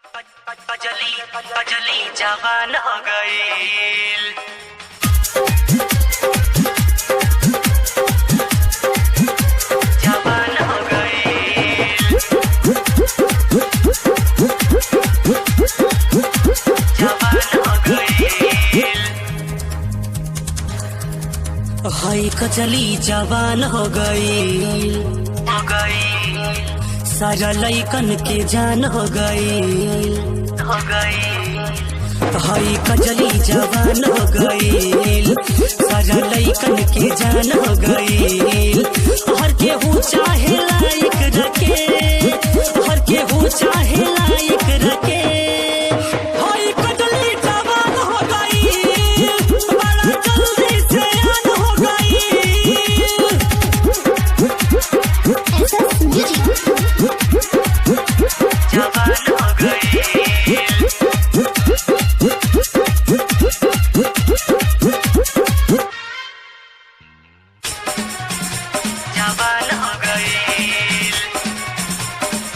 कजली जवान हो गईल। जवान हो गईल। जवान हो गईल। हाय कजली जवान हो गईल। हो गईल। सारा लइकन के जान हो गईल। हो गईल। हाय कजली जवान हो गईल। सारा लइकन के जान हो गईल। हर केहू चाहे लायक रखे। हर केहू चाहे लायक रखे। हाय कजली जवान हो गईल। बड़ा जल्दी से आन हो गईल। जवान हो गईल। जवान हो गईल।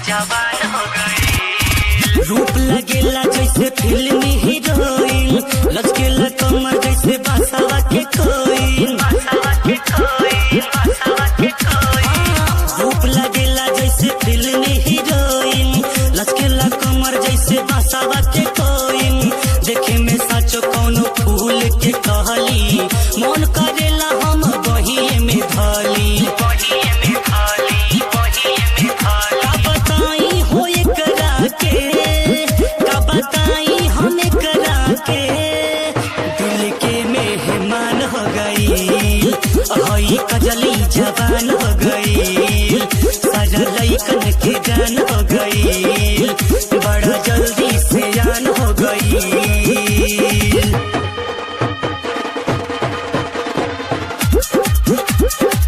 जवान हो गईल। रूप लगेला जैसे फिल्मी हीरोइन। लचकेला कमर जैसे बासावा के कोइन। बासावा के कोइन। बासावा के कोइन। रूप लगेला जैसे फिल्मी हीरोइन। लचकेला कमर जैसे बासावा के कोइन। देखे में साचो कौनो फूल के कहली। मन करेला हम बहिए में धली। बहिए में धली। बहिए में धली। का बताई हो एकरा के। का बताई हम एकरा के। दिल के मेहमान हो गईल। हई कजली जवान हो गईल। सारा लइकन के जान हो गईल। बड़ा जल्दी से जान हो गईल।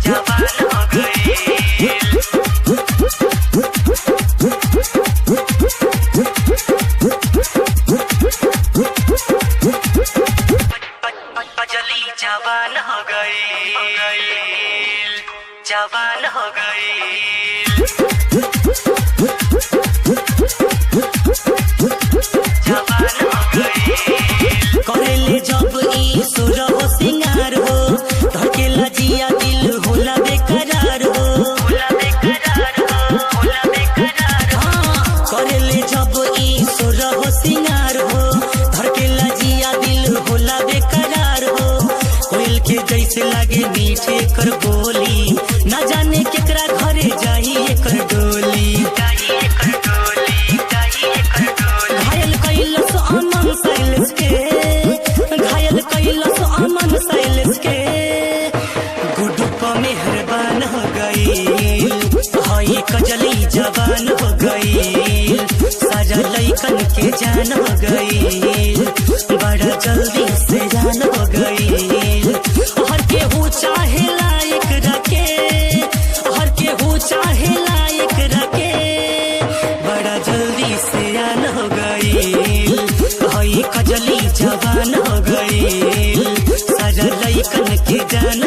जवान हो गईल। कजली जवान हो गईल। जवान हो गईल। जवान हो गईल। करेले जब ई सुर हो सिंगार हो। धड़केला जिया दिल होला बेकरार हो। होला बेकरार हो। होला बेकरार हो। करेले जब ई सुर हो सिंगार हो। धड़केला जिया दिल होला बेकरार हो। कोयल के जैसे लागे मीठे कर बोली। न जाने केकरा घरे जाई एकर डोली। जाई एकर डोली। जाई एकर डोली। घायल कैलस अमन सैलेश के। घायल कैलस अमन सैलेश के। गुडुप मेहरबान हो गईल। हाय कजली जवान हो गईल। सारा लइकन के जान हो गईल। बड़ा जल्दी से जान हो गईल। हर केहू चाहे लायक रखे। हर केहू चाहे लायक रखे। बड़ा जल्दी से जान हो गईल। हाय कजली जवान हो गईल। सारा लइकन के जान